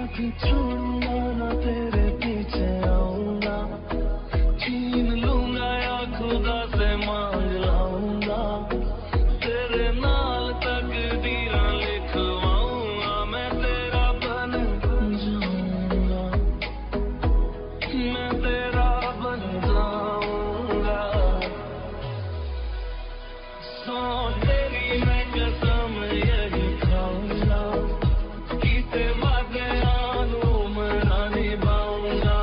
साथ छोड़ूंगा ना तेरे पीछे आऊंगा छीन लूंगा या खुदा से मांग लाऊंगा तेरे नाल तकदीरां लिखवाऊंगा मैं तेरा बन जाऊंगा मैं तेरा बन जाऊंगा सो तेरी मैं कसम यही खाऊंगा कीते वादे मना निभाऊंगा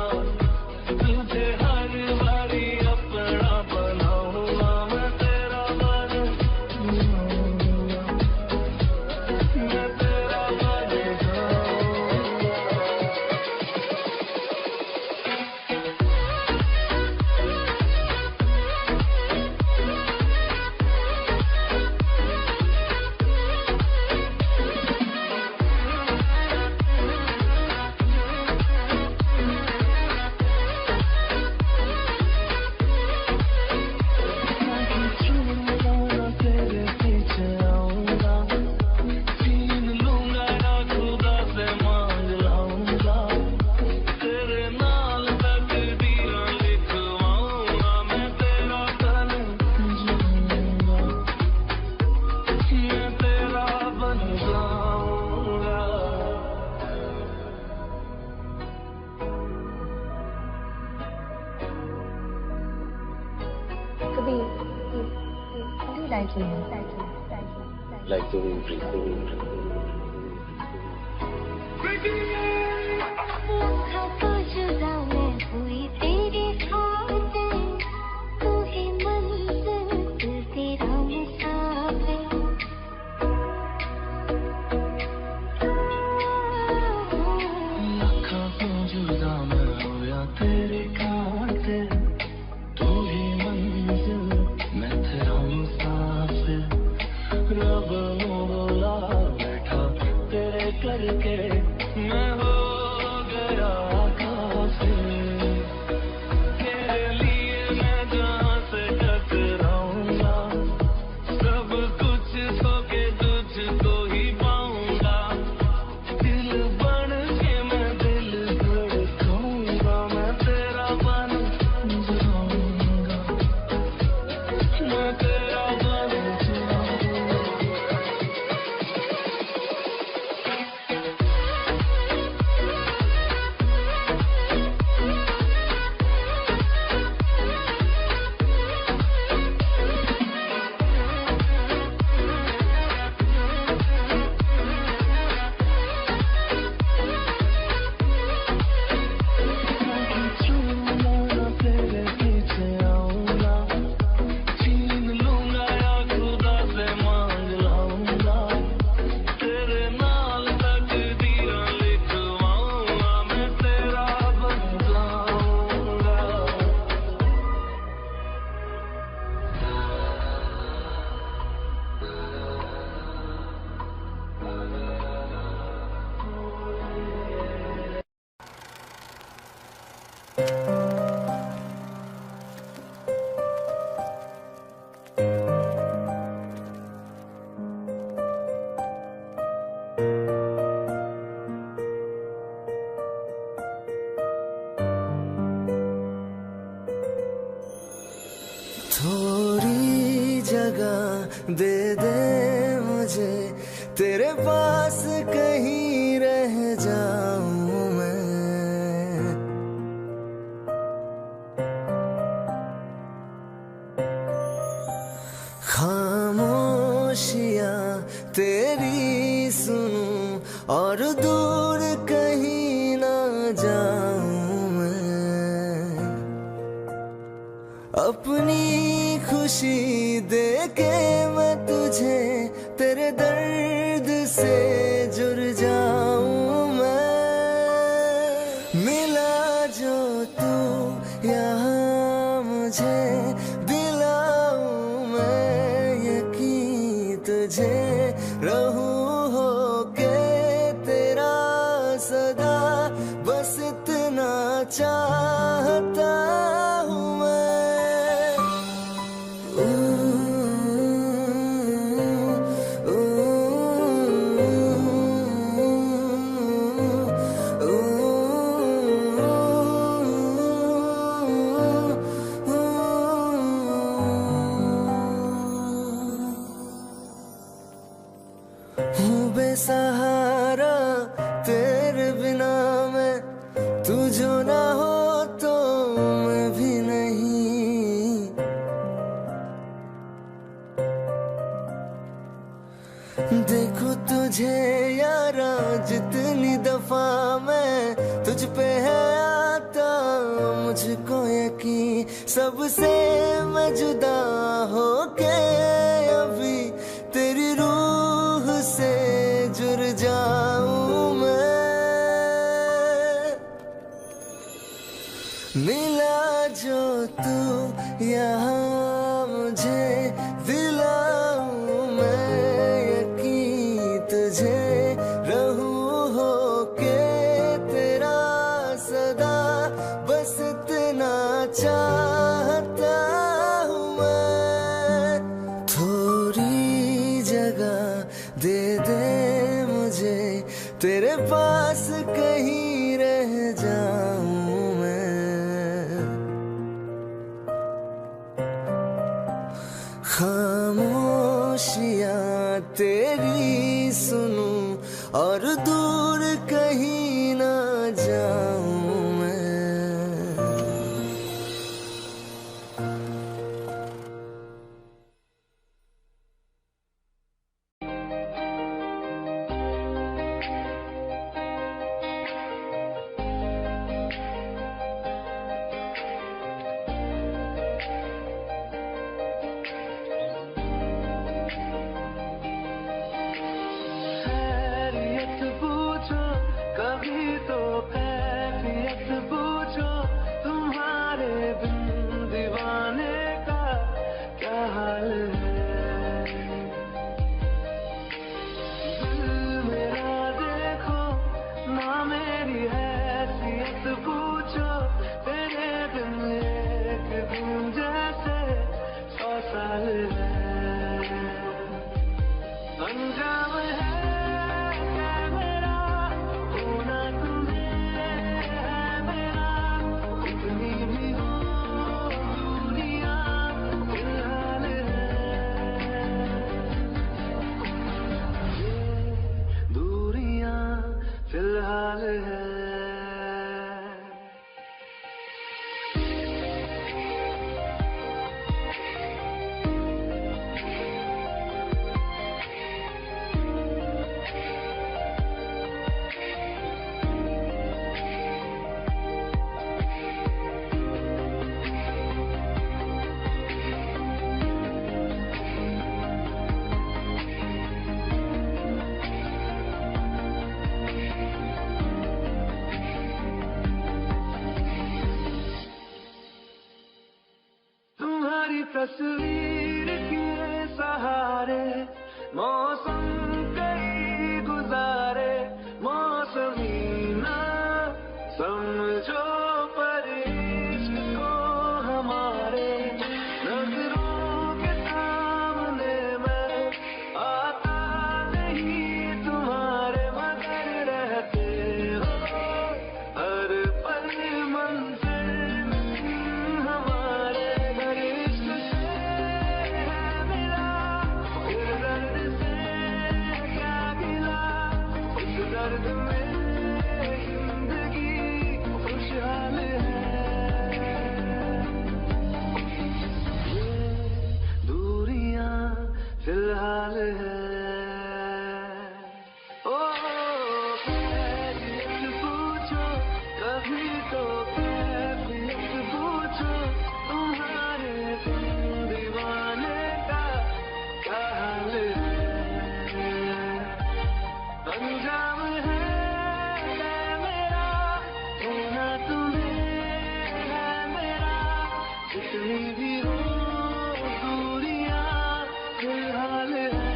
तुझे हर बारी अपना बनाऊंगा मैं तेरा बन जाऊंगा मैं तेरा बन जाऊंगा तेरे पीछे आऊंगा छीन लूंगा या खुदा से मांग लाऊंगा तेरे नाल तकदीरां लिखवाऊंगा मैं तेरा बन जाऊंगा मैं तेरा बन जाऊंगा कभी कभी लाइक like to read. तो जुदा मैं हुई तेरी खातिर तू ही मंजिल तेरा मुसाफिर लखा तो जुदा मैं होया तेरे खातिर तू ही मंजिल मैं तेरा मुसाफिर रब नू बुला बैठा तेरे करके मैं हो गया काफिर तेरे लिए मैं जहाँ से टकराऊंगा सब कुछ सो के तुझको ही पाऊंगा दिल बन के मैं दिल धड़काऊंगा मैं तेरा बन जाऊंगा मैं तेरा बन जाऊंगा तेरे पीछे आऊंगा छीन लूंगा या खुदा से मांग लाऊंगा तेरे नाल तकदीरां लिखवाऊंगा मैं तेरा बन जाऊंगा थोड़ी जगह दे दे मुझे तेरे पास कहीं रह जाऊं मैं खामोशियां तेरी सुनूं और दूर कहीं ना जाऊं मैं अपनी खुशी दे के मैं तुझे तेरे दर्द से जुड़ जाऊं मैं मिला जो तू यहाँ मुझे दिलाऊं मैं यकीन तुझे रहूं होके तेरा सदा बस इतना चाहता हूँ मैं बेसहारा तेरे बिना मैं, तू जो ना हो तो मैं भी नहीं। देखो तुझे यारा जितनी दफा मैं तुझ पे है आता, मुझको यकीन सबसे मैं जुदा होके अभी तेरी रूह से जुड़ जाऊं मैं। मिला जो तू यहाँ मुझे दिलाऊं मैं यकीन तुझे रहूं होके तेरा सदा, बस इतना चाहता हूँ मैं। थोड़ी जगह दे दे मुझे, तेरे पास कहीं रह जाऊं मैं। खामोशियाँ तेरी सुनूं और दूर कहीं ना जाऊं मैं। खैरियत पूछो कभी तो कैफियत पूछो, तुम्हारे बिन दीवाने का क्या हाल है। दिल मेरा देखो ना मेरी हैसियत पूछो, तेरे बिन एक दिन जैसे 100 साल है। अंजाम है मेरा होना तुम्हें है मेरा, कितनी भी हो दूरियां फिलहाल है। ये दूरियां फिलहाल है। तुम्हारी तस्वीर के सहारे मौसम कई गुजारे, मौसमी ना समझो पर इश्क को हमारे, नजरों के सामने मैं आता नहीं तुम्हारे, मगर रहते हो हर पल मंजिल हमारे। घर इश्क से है मिला, फिर दर्द से क्या गिला, इस दर्द में जिंदगी खुशहाल है। ये दूरियां फिलहाल है। ओ कैफियत पूछो कभी तो कैफियत पूछो, तुम्हारे बिन दीवाने का क्या हाल है। अंजाम है मेरा होना तुम्हें है मेरा, कितनी भी हो दूरियां फिलहाल है।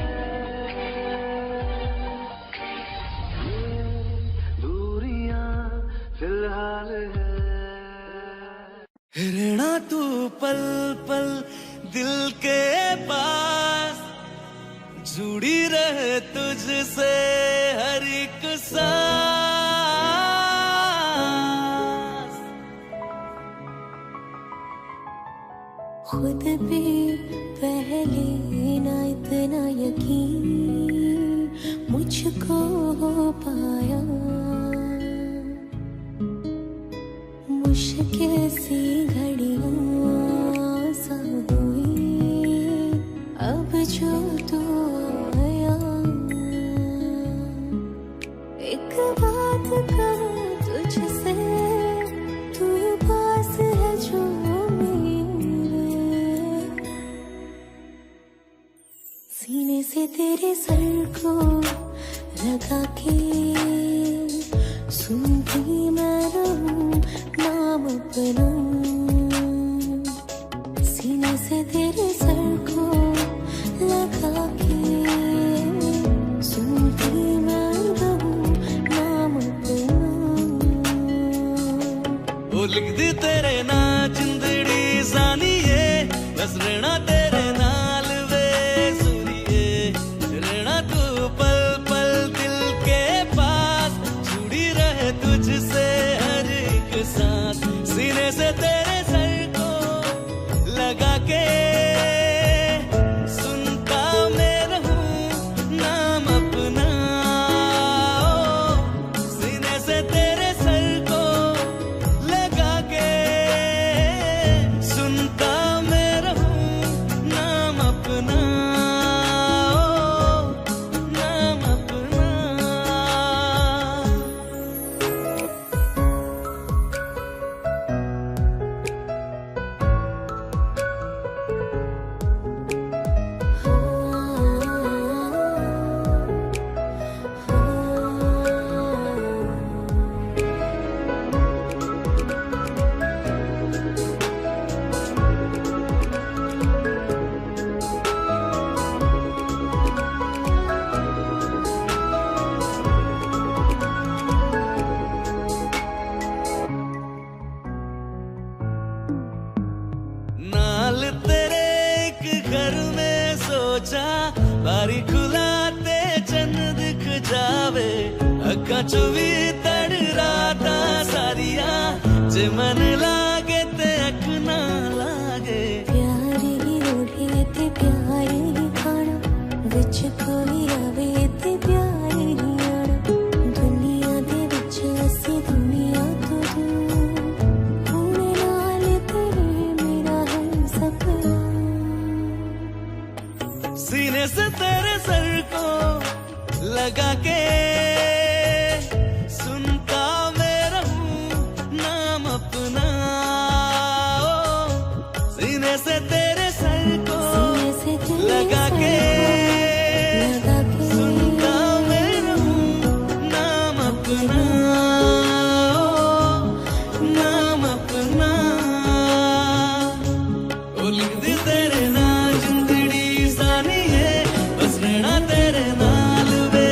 ये दूरियां फिलहाल है। रहना तू पल पल दिल के पास, जुड़ी रहे तुझसे हर एक सांस। खुद भी पहले ना इतना यकीन मुझको पाया, मुश्किल सी घड़ियां सा हुई अब जो तू आया। एक बात कहूं तुझसे, तू पास है जो मेरे, सीने से तेरे सर को लगा के सुनती मैं रहूं नाम अपना। सीने से तेरे सर को लगा के सुनती मैं रहूं नाम अपना। वो लिख दी तेरे ना जिंदड़ी जानिए, बस रहना तेरे नाल वे सुनिए, रहना तू पल पल दिल के पास, जुड़ी रहे तुझसे हर एक सांस। सीने से तेरे सर को लगा के सुनता मैं रहूं नाम अपना। सीने से तेरे सर को लगा के सुनता मैं रहूं नाम अपना, नाम अपना। नाल तेरे एक घर में सोचा, बारी खुलाते चन्न दिख जावे, अक्का चुवी तड़ राता सारिया, जे मन लागे ते अख ना लागे। प्यारे ही ओढ़े ते प्यारे ही खाना, विच कोई आवे ते प्यारे ही आना। दुनिया दे विच असी दुनिया तो दूर, होने नाल तेरे मेरा है सपना। सीने से तेरे सर को लगा के सुनता मैं रहूं नाम अपना। सीने से तेरे सर को सीने से तेरे लगा सर के को लगा के सुनता मैं रहूं नाम अपना, नाम अपना। ओ लिख दी तेरे ना जिंदड़ी जानिए, बस रहना तेरे नाल वे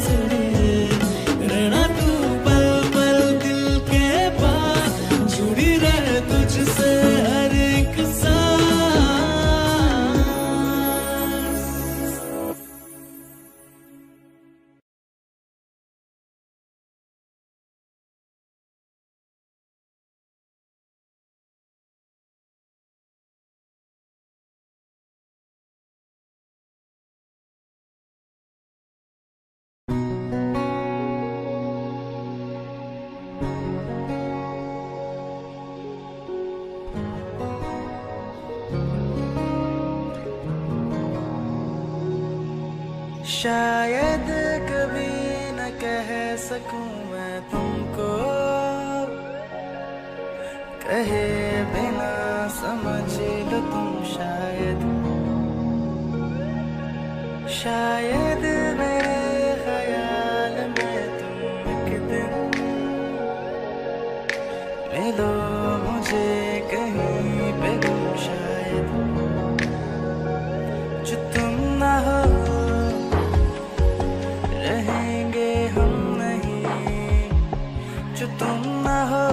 सुनिए, रहना तू पल पल दिल के पास, जुड़ी रहे तुझसे हर एक सांस। शायद कभी न कह सकूं मैं तुमको, कहे बिना समझ लो तुम शायद। शायद मेरे ख्याल में तुम एक दिन मिलो मुझे कहीं पे तुम शायद। जो तुम ना हो रहेंगे हम नहीं, जो तुम ना हो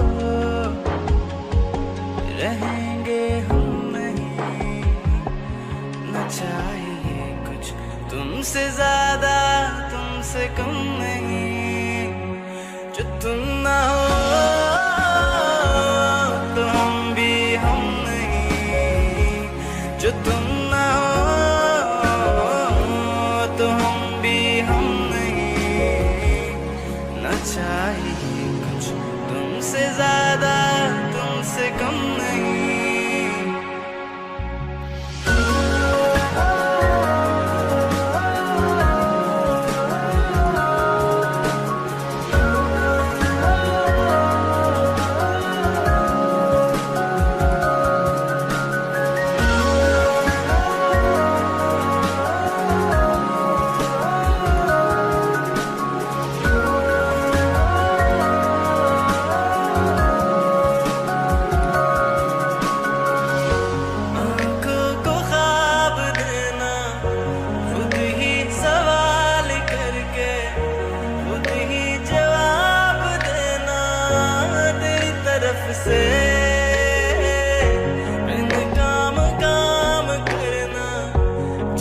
रहेंगे हम नहीं। न चाहिए कुछ तुमसे ज्यादा तुमसे कम नहीं, जो तुम ना हो तो हम भी हम नहीं, जो तुम ना हो तो हम भी हम नहीं। से काम काम करना,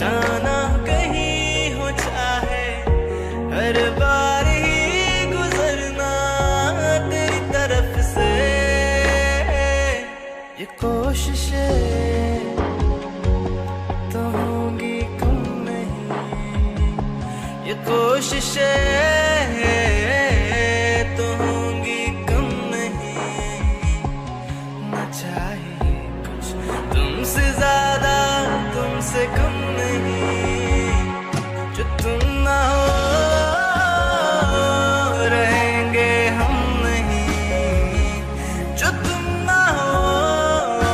जाना कहीं हो चाहे, हर बार ही गुजरना तेरी तरफ से। ये कोशिशें तो होंगी कम नहीं, ये कोशिशें तो होंगी कम नहीं, न चाहिए कुछ तुमसे ज्यादा तुमसे कम नहीं, जो तुम ना हो रहेंगे हम नहीं, जो तुम ना हो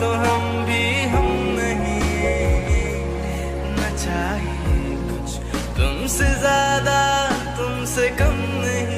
तो हम भी हम नहीं, न चाहिए कुछ तुमसे ज्यादा तुमसे कम नहीं।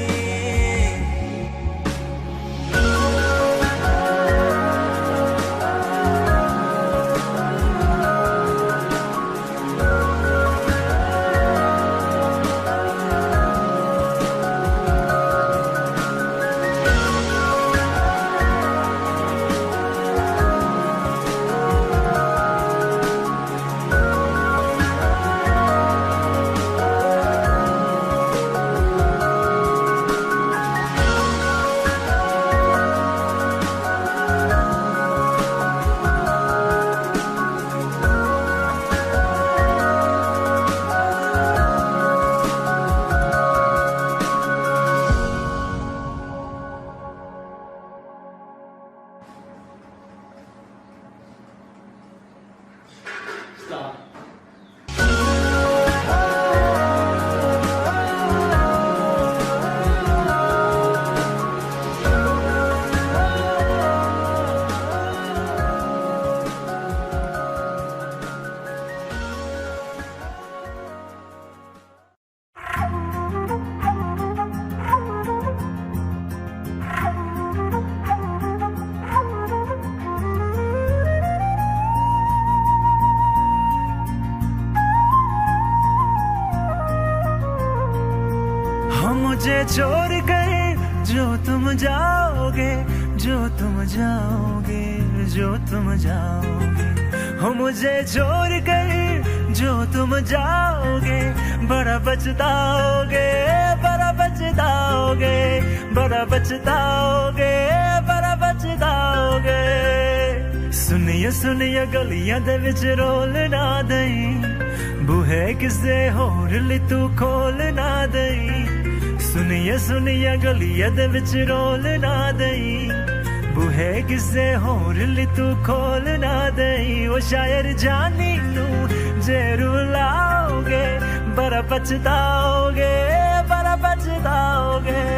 मुझे छोड़ कर जो तुम जाओगे, जो तुम जाओगे, जो तुम जाओगे, हो मुझे छोड़ कर जो तुम जाओगे, बड़ा पछताओगे, बड़ा पछताओगे, बड़ा पछताओगे, बड़ा पछताओगे। सुनिए सुनिए गलियां दे विच रोल ना दई, बूहे किसे होर ली तू खोल ना दई। सुनिए सुनिए गलियां दे विच रोल ना दई, बूहे किसे होर ली तू खोल ना दई। ओ शायर जानी नू जे रुलाओगे, बड़ा पछताओगे, बड़ा पछताओगे।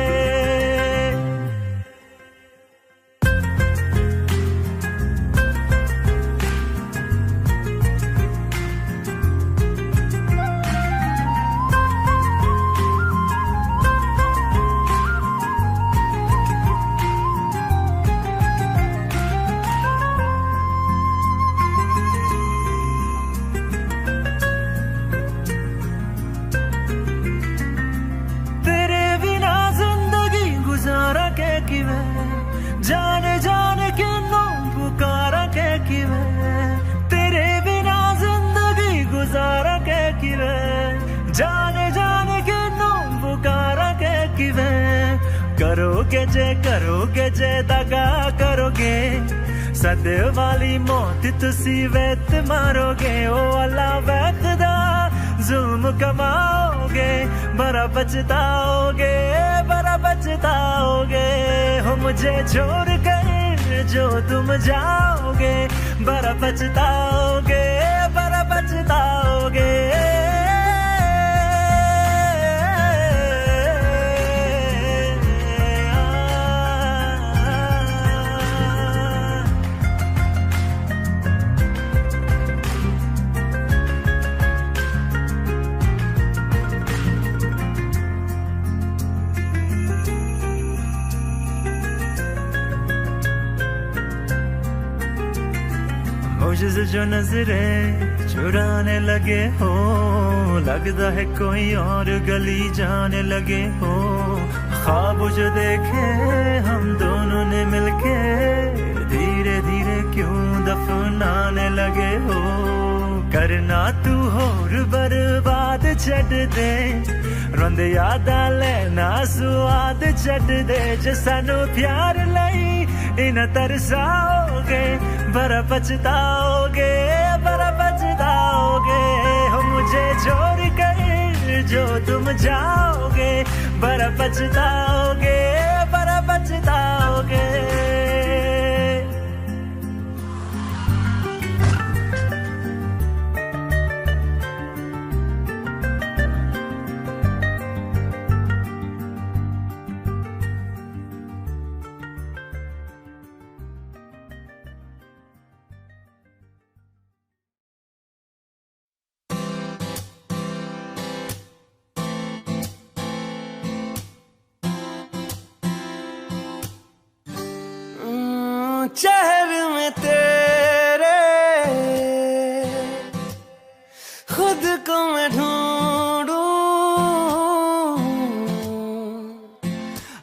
जान जान के नाम पुकारा के किवे, तेरे बिना जिंदगी गुजारा के किवे, जान जान के नाम पुकारा के किवे। करोगे जे दगा करोगे, सदे वाली मौत तुसी वेत मारोगे। ओ अल्लाह वैखदा जुल्म कमाओगे, बड़ा पछताओगे, बड़ा पछताओगे। हो मुझे छोड़ कर जो तुम जाओगे, बड़ा पछताओगे, बड़ा पछताओगे। मुझसे जो नजरे चुराने लगे हो, लगता है कोई और गली जाने लगे हो। ख्वाब जो देखे हम दोनों ने मिलके, धीरे धीरे क्यों दफनाने लगे हो। करना तू होर बर्बाद छड़ दे, रोंद यादा लेना स्वाद छड़ दे। जे सानू प्यार लई इन तरसाओगे, बड़ा पछताओगे, बड़ा पछताओगे। हो मुझे छोड़ कर जो तुम जाओगे, बड़ा पछताओगे, बड़ा पछताओगे। शहर में तेरे खुद को मैं ढूंढूं,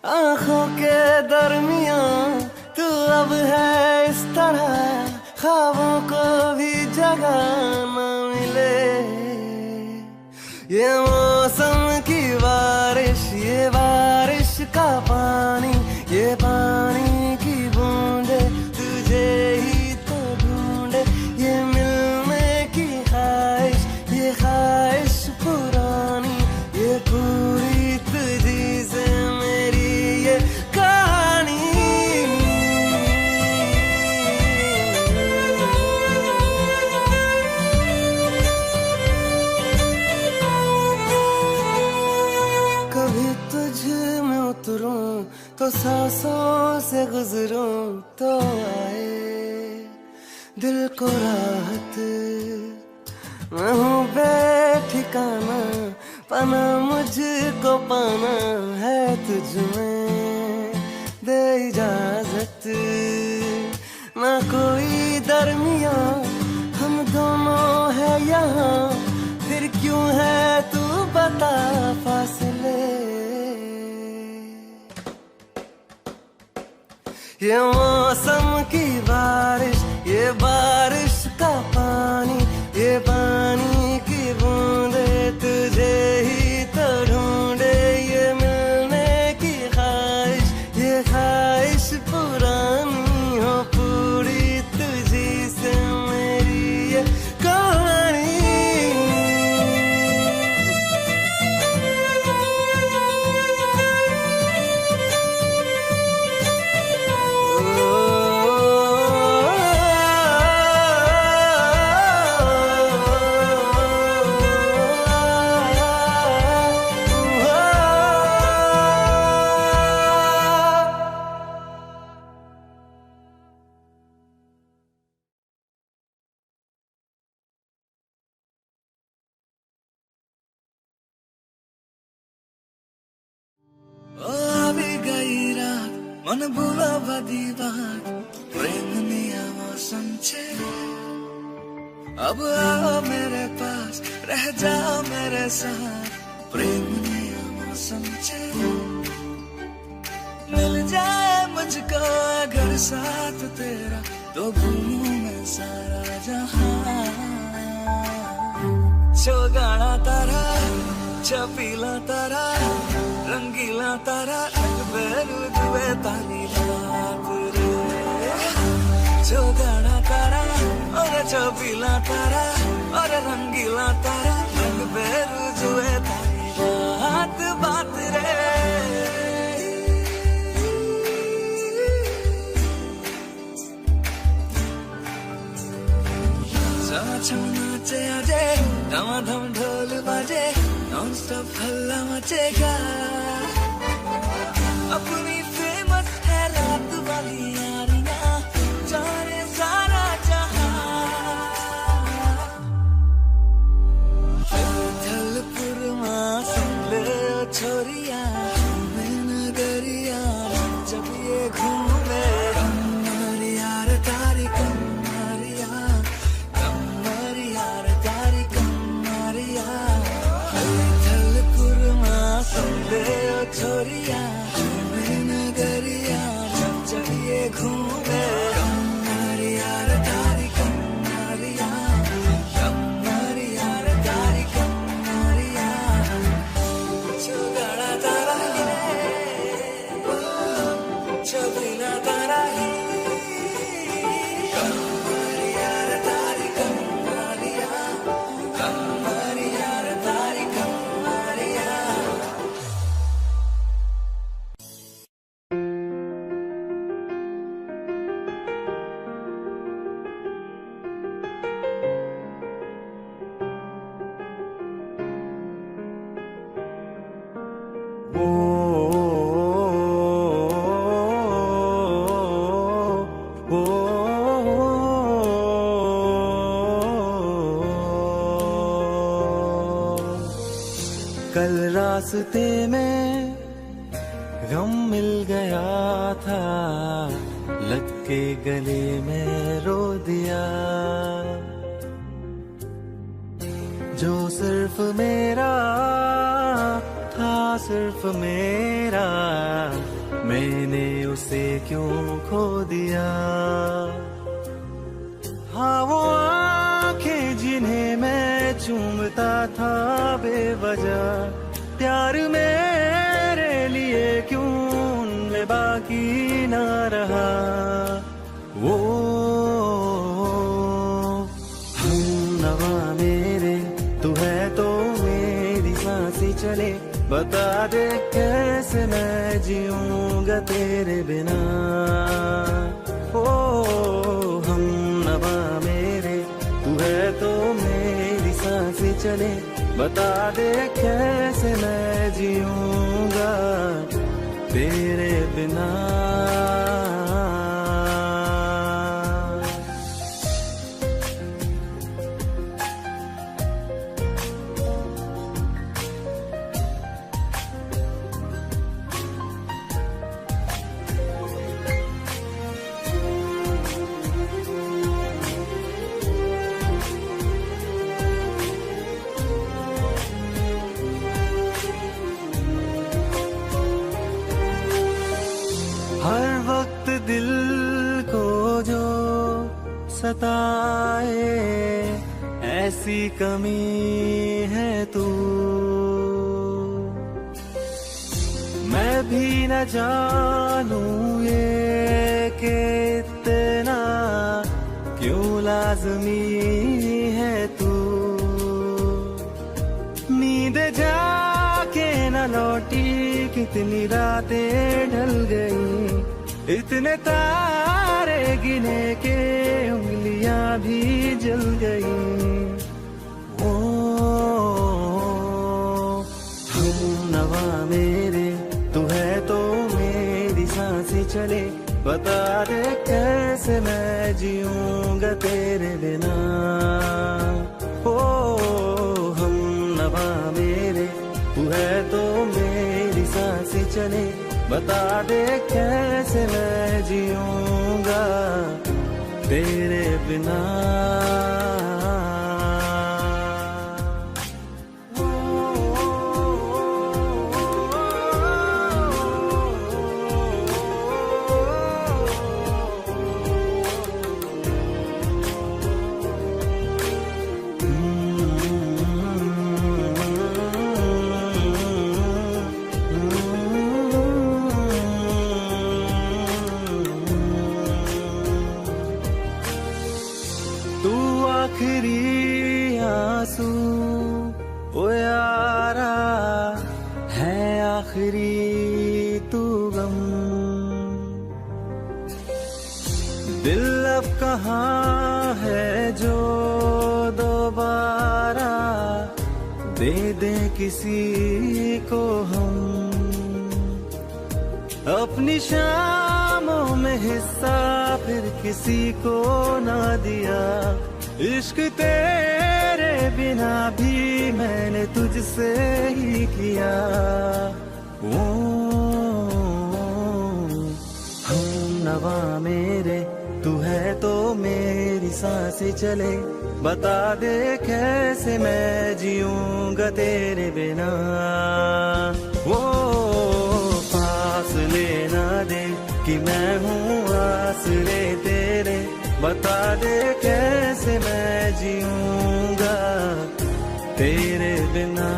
आंखों के दरमियां तू अब है इस तरह, ख्वाबों को भी जगह न मिले। ये मौसम की बारिश, ये बारिश का पानी, ये पानी की बूंदे तुझे ही तो ढूंढे। ये मिलने की ख्वाहिश, ये ख्वाहिश पुरानी, ये पूरी तुझी से मेरी ये कहानी। कभी तुझ में उतरूं तो सांसों से गुजरूं तो आए दिल को राहत। मैं हूँ बेठिकाना, पाना मुझको पाना है तुझ में, दे इजाजत। ना कोई दरमिया हम दोनों है यहाँ, फिर क्यों है तू बता फासले। ये मौसम की बारिश, ये बारिश का पानी, ये पानी की बूंदे तुझे ही तो ढूंढे। ये मिलने की ख्वाहिश, ये ख्वाहिश पुरानी, हो पूरी तुझी से मेरी ये कहानी। मन भूला बदी बात, प्रेम निया मौसम छे। अब आओ मेरे पास, रह जाओ मेरे साथ, प्रेम निया मौसम छे। मिल जाए मुझको अगर साथ तेरा, तो भूलूं मैं सारा जहां। चौगाना तारा, छपीला तारा, रंगीला तारा, बेरू दुए तारी रात रे। चौगाना तारा और छपीला तारा और रंगीला तारा, रंग बेरू दुए तारी रात बात रे। नाचे आजे, धमाधम ढोल बाजे, नॉन स्टॉप हल्ला मचेगा। अपनी फेमस है रात वाली यारियां, जाने सारा जहां। धलपुर सुन ले ओ छोरिया, मैं नगरिया जब ये घूमे। कमर यार तारी कमरिया, कमर यार तारी कमरिया। धलपुर सुन ले ओ छोरिया, कल रास्ते में गम मिल गया था, लग के गले में रो दिया। जो सिर्फ मेरा था, सिर्फ मेरा, मैंने उसे क्यों खो दिया। हाँ वो आंखें जिन्हें मैं चूमता था बेवजह, प्यार मेरे लिए क्यों उनमें बाकी ना रहा। वो हमनवा मेरे, तू है तो मेरी सांसें चले, बता दे कैसे मैं जीऊंगा तेरे बिना। ओ हमनवा मेरे, तू है तो मेरी सांसें चले, बता दे कैसे मैं जीऊंगा तेरे बिना। हर वक्त दिल को जो सताए, ऐसी कमी है तू। मैं भी न जानूं ये कि इतना क्यों लाज़मी है तू। नींद जाके न लौटी, कितनी रातें ढल गई, इतने तारे गिने के उंगलियां भी जल गई। ओ हमनवा मेरे, तू है तो मेरी सांसें चले, बता दे कैसे मैं जीऊंगा तेरे बिना। ओ हमनवा मेरे, तू है तो मेरी सांसें चले, बता दे कैसे मैं जीऊंगा तेरे बिना। तू आखिरी आंसू ओ यारा है, आखिरी तू गम। दिल अब कहाँ है जो दोबारा दे दे किसी को हम। अपनी शामों में हिस्सा फिर किसी को ना दिया, इश्क तेरे बिना भी मैंने तुझसे ही किया। ओ हमनवा मेरे, तू है तो मेरी सांसें चले, बता दे कैसे मैं जीऊंगा तेरे बिना। वो फासले ना दे कि मैं हूँ आसरे तेरे, बता दे कैसे मैं जीऊंगा तेरे बिना।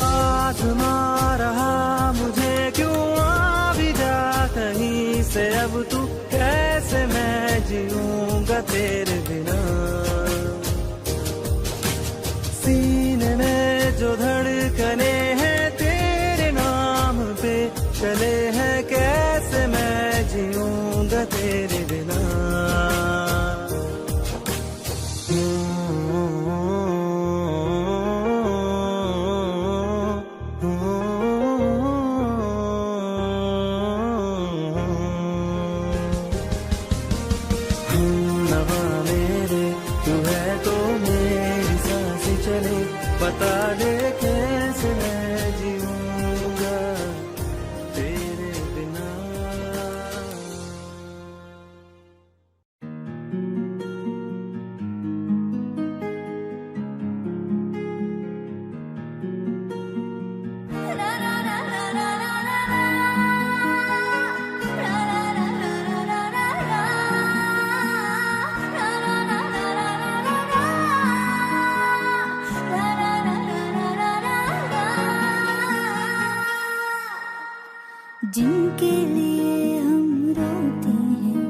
आज़मा रहा मुझे क्यों आ भी जा कहीं से, अब तू कैसे मैं जीऊंगा तेरे बिना। सीने में जो धड़कने हैं तेरे बिना। नवा मेरे तू है तो मेरी सांसें चले, बता दे कैसे मैं जीऊंगा तेरे बिना। जिनके लिए हम रोते हैं,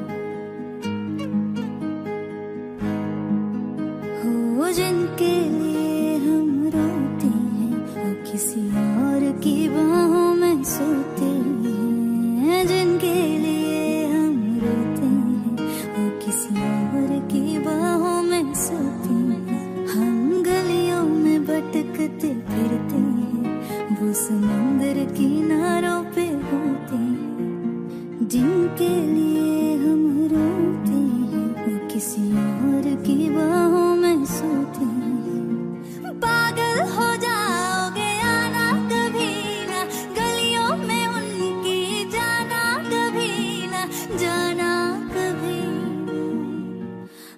हो जिनके लिए हम रोते हैं, वो किसी और की बाहों में सोते हैं। जिनके लिए हम रोते हैं, वो किसी और की बाहों में सोते हैं। हम गलियों में भटकते फिरते हैं, वो समंदर किनारों पे होते हैं। जिनके लिए हम रोते हैं, वो किसी और की बाहों में सोते हैं। पागल हो जाओगे आना कभी ना, गलियों में उनकी जाना कभी ना, जाना कभी ना।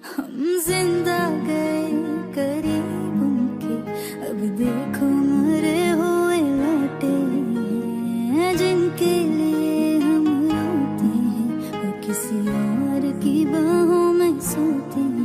हम जिंदा गए करीब उनके, अब देखो मरे हुए लौटे हैं। जिनके लिए हम रोते हैं, वो किसी और की बाहों में सोते हैं।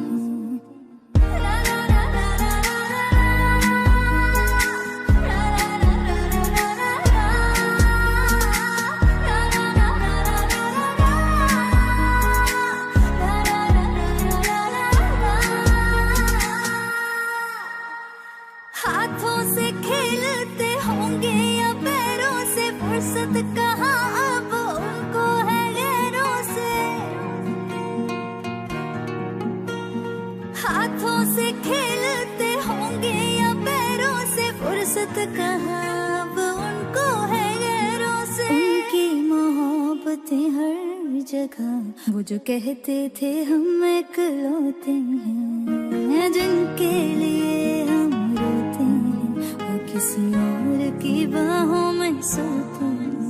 हाथों से खेलते होंगे या पैरों से, फुर्सत कहाँ अब उनको है गैरों से। हाथों से खेलते होंगे या पैरों से, फुर्सत कहाँ अब उनको है गैरों से। उनकी मोहब्बतें हर जगह, वो जो कहते थे हम इकलौते हैं। जिनके लिए हम रोते हैं, वो किसी और की बाहों में सोते हैं।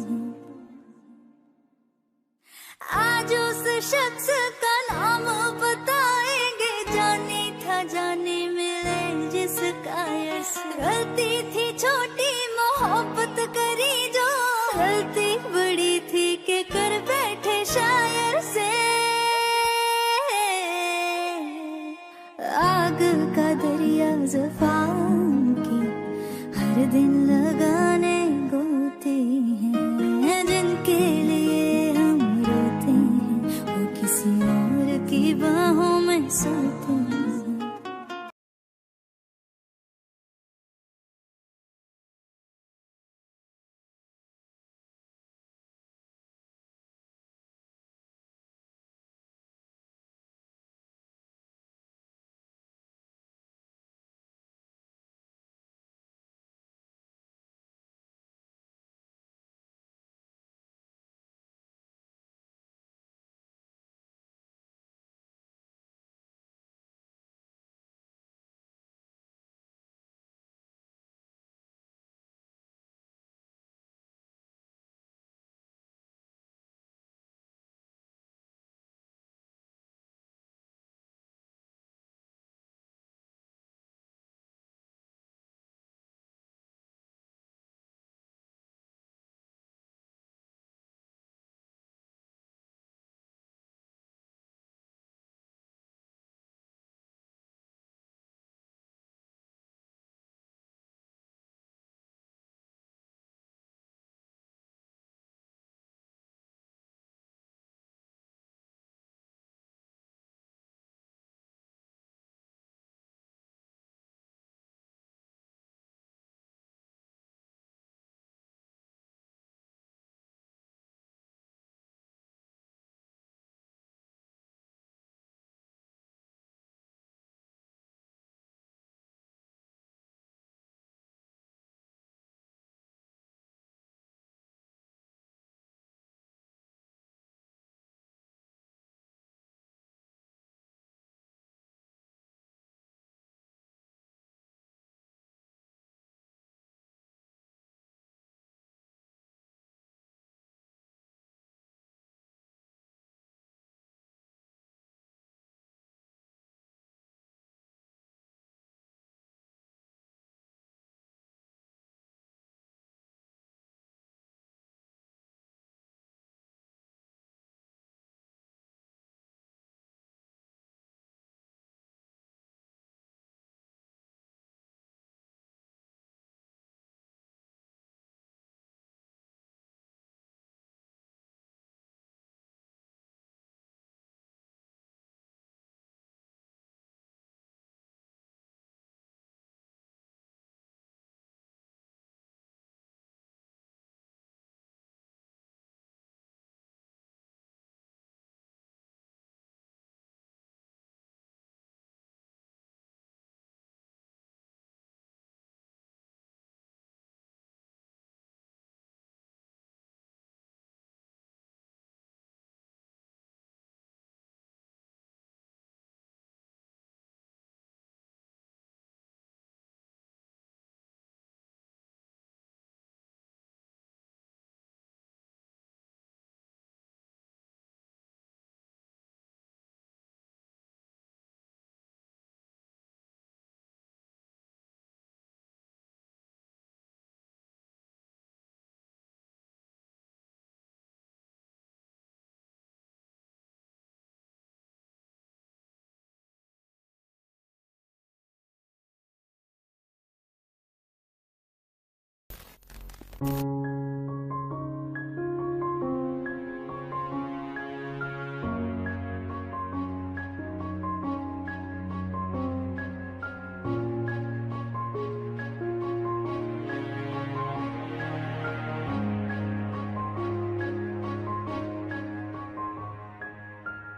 आज उस शख्स का नाम बताएंगे, जाने था जाने मिले जिसका यश। गलती थी छोटी मोहब्बत करी जो, गलती बड़ी थी के कर बैठे शायर से। आग का दरिया ज़फ़ान की, हर दिन लगाने गोते हैं। जिनके लिए हम रोते हैं, वो किसी और की बाहों में सोते हैं।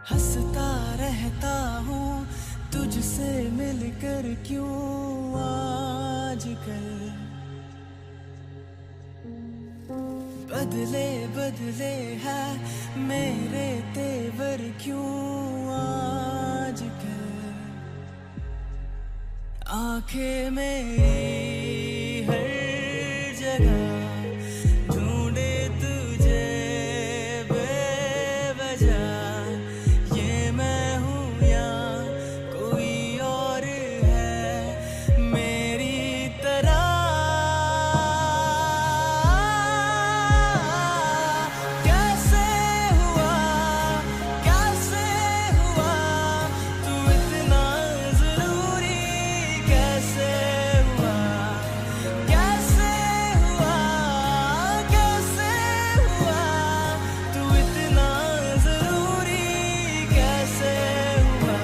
हंसता रहता हूँ तुझसे मिलकर क्यों आजकल, बदले बदले है मेरे तेवर क्यों आजकल। आंखें मेरी हर जगह ढूंढे तुझे बेवजह, ये मैं हूँ या कोई और है मेरी तरह। कैसे हुआ तू इतना जरूरी, कैसे हुआ तू इतना जरूरी, कैसे हुआ।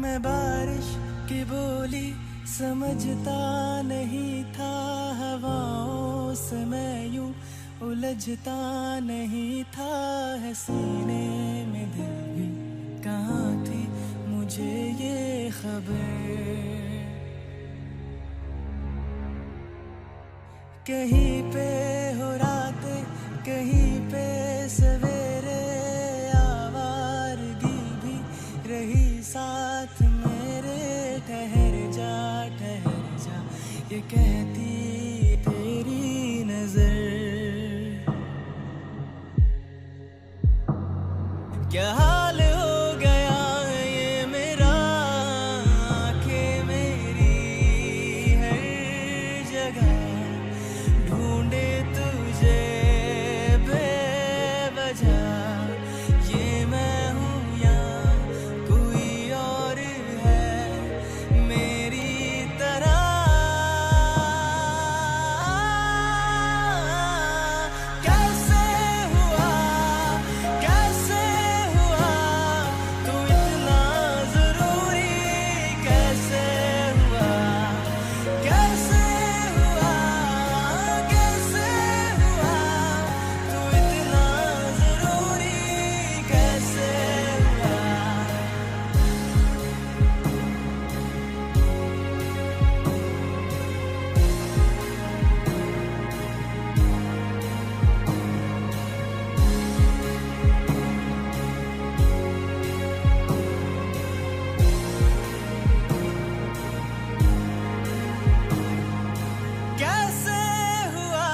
मैं बारिश की बोली समझता नहीं था, हवाओं से मैं यूं उलझता नहीं था, है सीने में दिल भी कहाँ थी मुझे ये खबर। कहीं पे हो रातें कहीं पे सवेरे, आवारगी भी रही साथ मेरे। ठहर जा ये कहती तेरी नजर। क्या हाल हो गया ये मेरा, आंखें मेरी हर जगह ढूंढे तुझे बेवजह, ये मैं हूँ या कोई और है मेरी तरह। कैसे हुआ तू इतना जरूरी, कैसे हुआ तू इतना जरूरी, कैसे हुआ। कैसे हुआ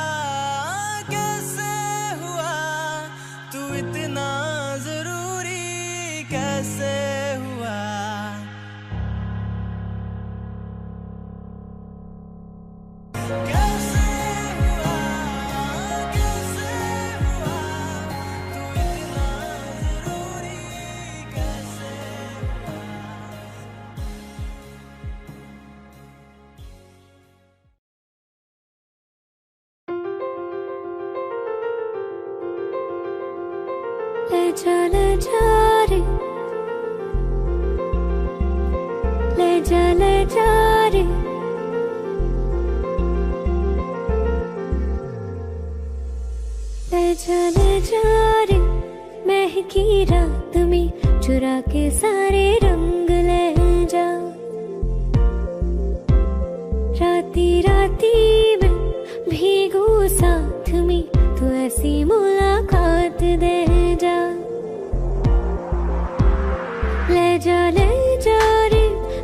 तू इतना जरूरी, कैसे हुआ। कैसे हुआ तू इतना जरूरी, कैसे हुआ। ले जा रे, ले जा रे, ले जा रे, महकी रात में चुरा के सारे रंग ले जा। राती राती में भीगू साथ में, तू ऐसी मुलाकात दे जा। ले जा रे,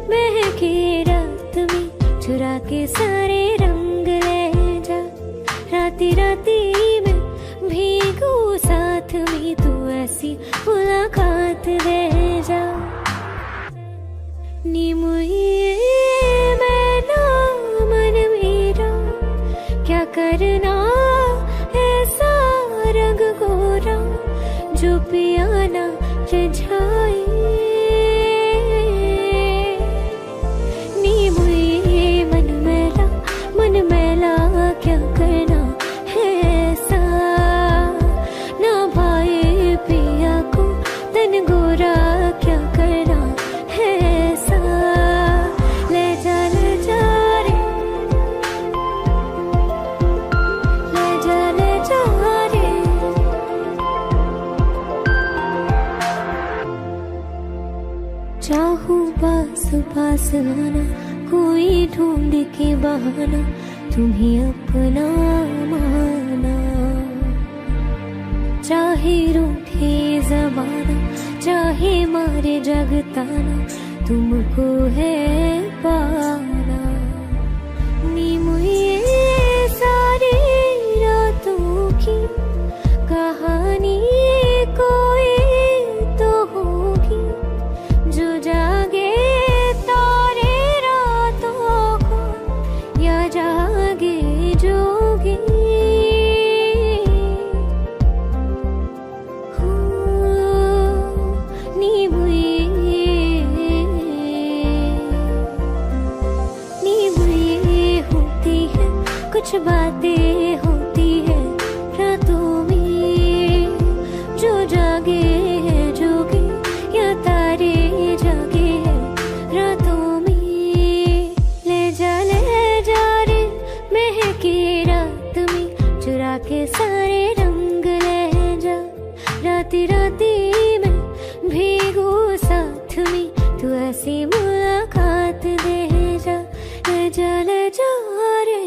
महकी रात में चुरा के सारे रंग ले जा। राती राती में भीगू साथ में, तू ऐसी मुलाकात दे जा। नी मुझे मैं ना मन मेरा, क्या करना ऐसा रंग गोरा, जो पियाना रिझाए। नी मुझे मन मेरा, के बहाना तुम्हें अपना माना। चाहे रूठे ज़माना, चाहे मारे जगताना, तुमको है पाना। नीम ये सारी रातों की कहानी कोई तो होगी, जो जागे तारे रातों को या जागे जोगी। नीम ये होती है, कुछ बातें होती है रातों में, जो जागे है जोगी या तारे जागे है रातों में। ले जा रे महके रात में, चुरा के सारे रंग ले जा। राती राती में भीगू साथ में, तू ऐसी मुलाकात दे जा। ले जा रे।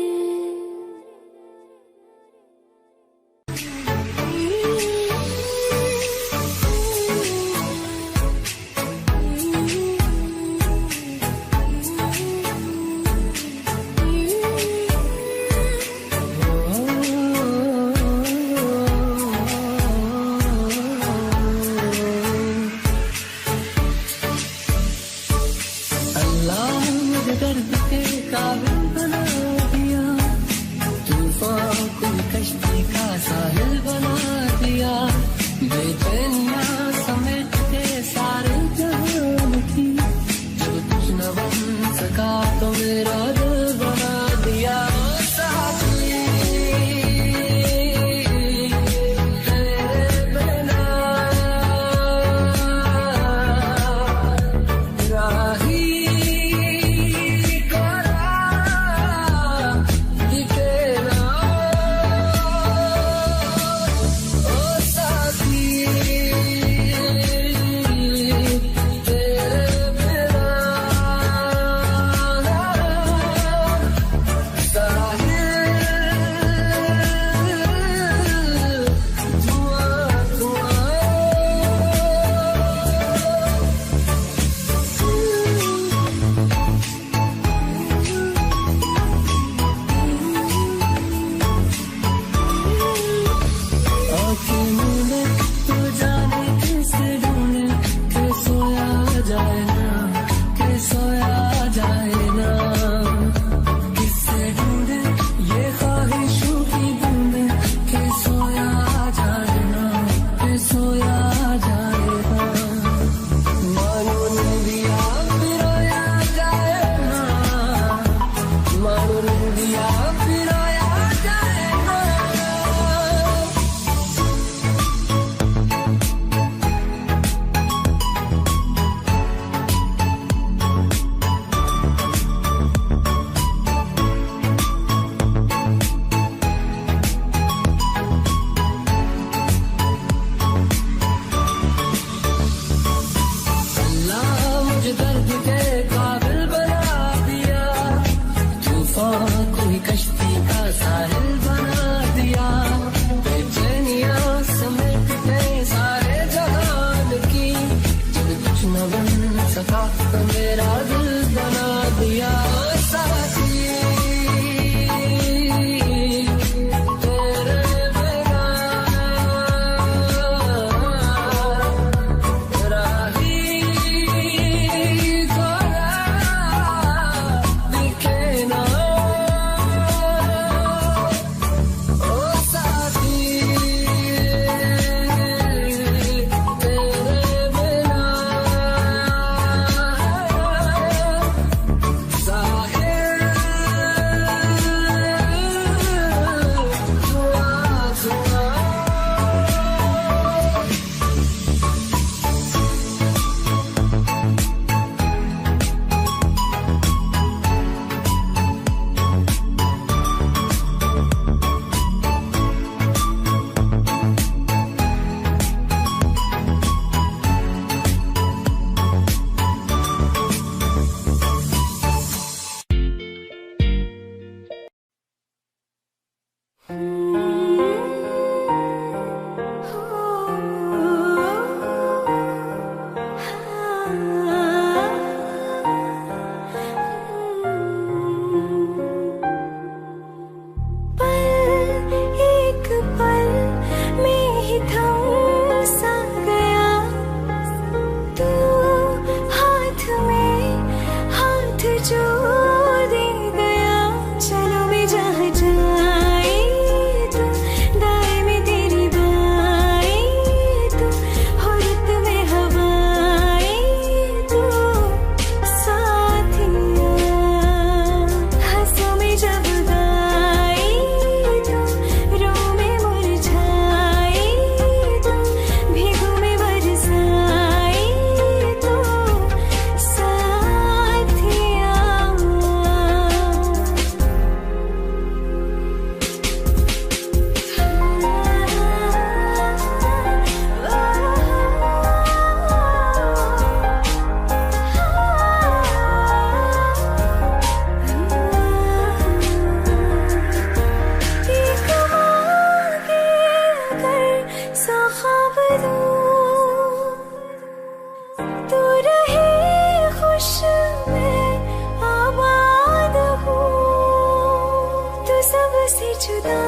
से जुदा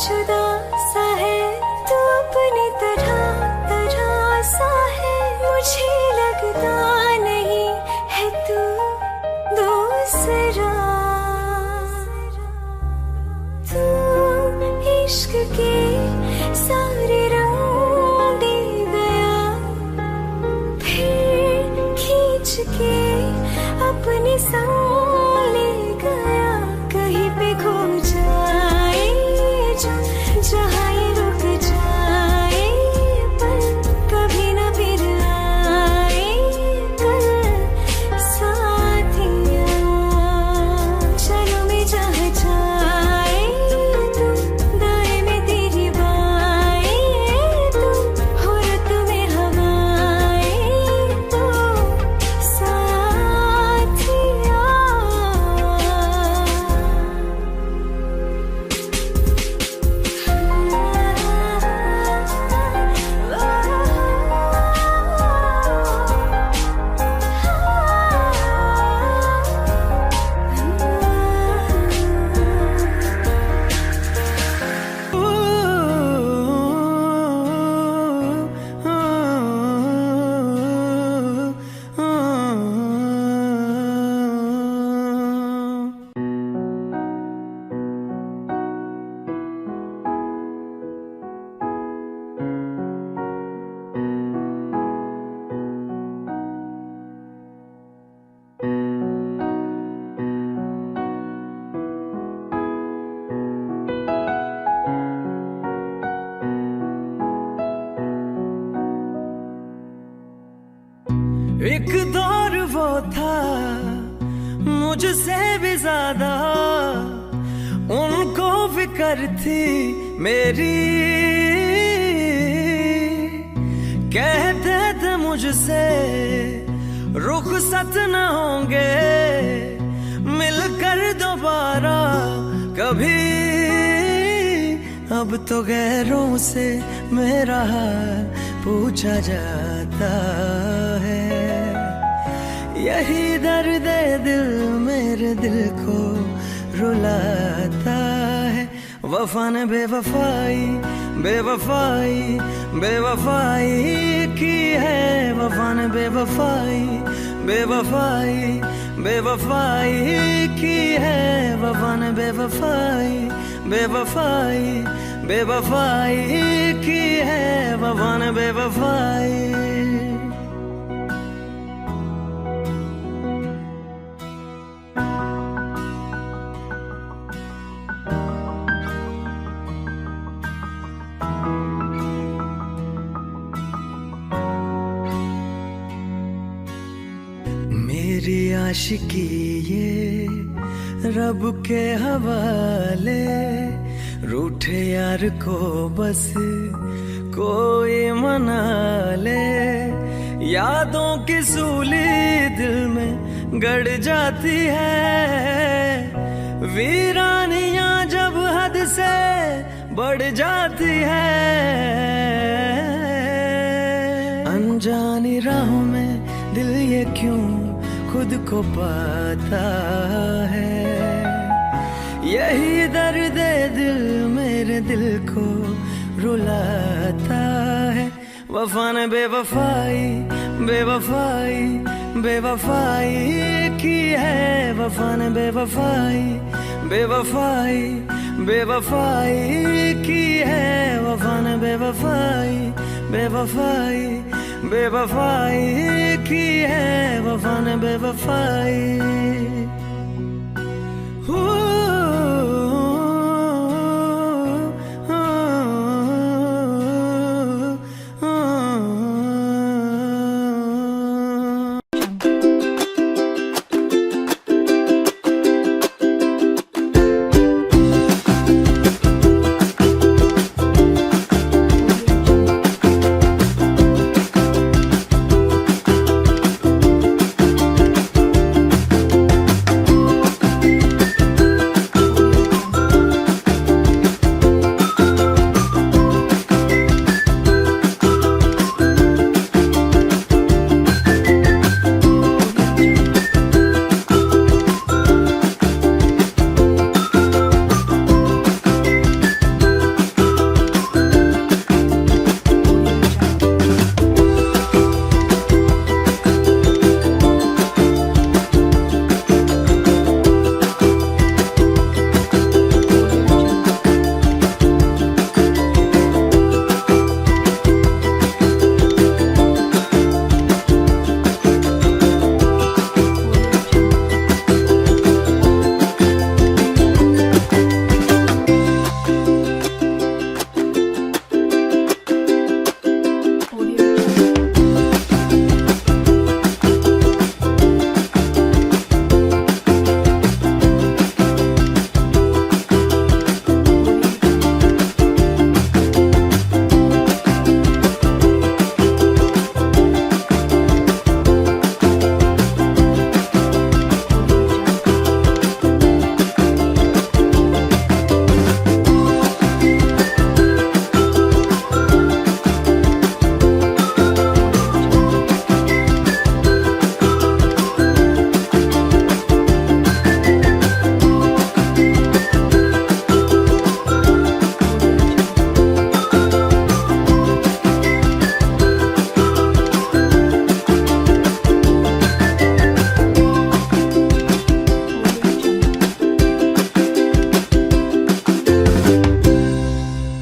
जुदा सा है तू अपनी तरह तरह सा है मुझे लगता नहीं है तू दूसरा तू इश्क के सारे रंग दे गया फिर खींच के अपने संग ले गया कहीं पे खो जाए जो जहाँ ये रुक जाए पर कभी न फिर आए कल साथिया चलो मैं जहाँ जाए तू दाएं में तेरी बाएं तू हो रत में हवाएं तू साथिया एक दौर वो था मुझसे भी ज्यादा उनको फिक्र थी मेरी कहते थे मुझसे रुखसत न होंगे मिलकर दोबारा कभी अब तो गैरों से मेरा हाल पूछा जाता है यही दर्द दिल मेरे दिल को रुलाता है वफा ने बेवफाई बेवफाई बेवफाई की है वफा ने बेवफाई बेवफाई बेवफाई की है वफा ने बेवफाई बेवफाई बेवफाई की है वफा ने बेवफाई मेरी आशिकी ये रब के हवाले रूठे यार को बस कोई मना ले यादों की सूली दिल में गड़ जाती है वीरानियां जब हद से बढ़ जाती है अनजानी राहों में दिल ये क्यों खुद को पाता है यही दर्द दिल मेरे दिल को रुलाता है वफा ने बेवफाई बेवफाई बेवफाई की है वफा ने बेवफाई बेवफाई बेवफाई की है वफा ने बेवफाई बेवफाई बेवफाई की है वफा ने बेवफाई